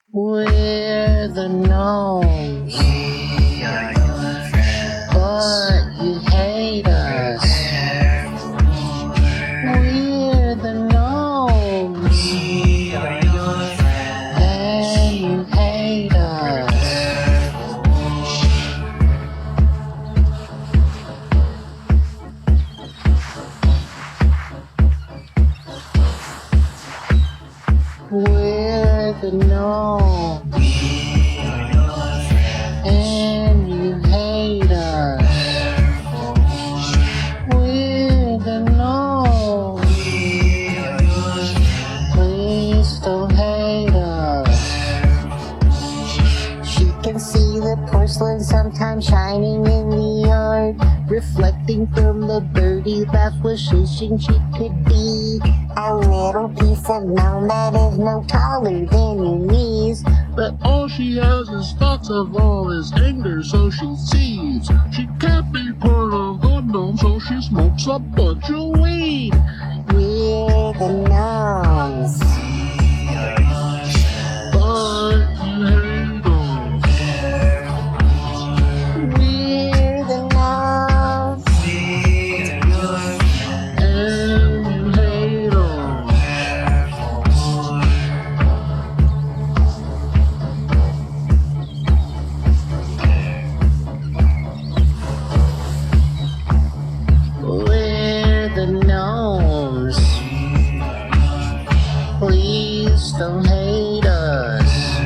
We're the gnomes. We are your friends. But you hate us. We're the gnomes. We are your friends. And you hate us. We're the gnomes. We are your friends. And you hate us. We're the gnomes. We are your friends. Please don't hate us. She can see the porcelain sometimes shining in the yard, reflecting from the birdie that was wishing she could be a little piece of gnome that is no taller than your knees. But all she has is thoughts of all his anger, so she sees she can't be part of the gnome, so she smokes a bunch of weed. We're the gnomes. We are your friends. But you hate us. We're the gnomes. We are your friends. And you hate us. We're the gnomes. Please don't hate us.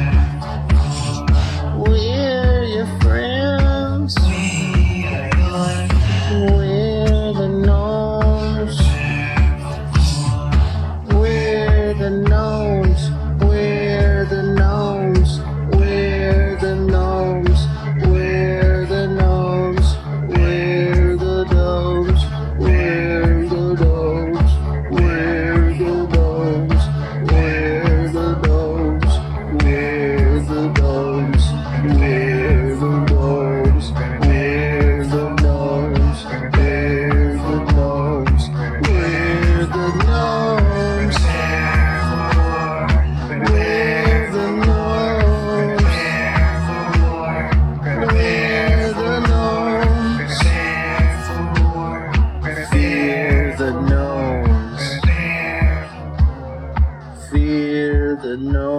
We're your friends. We are your friends. We're the gnomes. We're the gnomes. We're the gnomes. We're the gnomes. We're the gnomes. We're the gnomes. We're the gnomes. We're the gnomes. We're the gnomes. We're the gnomes. We're the gnomes. We're the gnomes. We're the gnomes. We're the gnomes. We're the gnomes. We're the gnomes. Fear the gnomes. Fear the gnomes.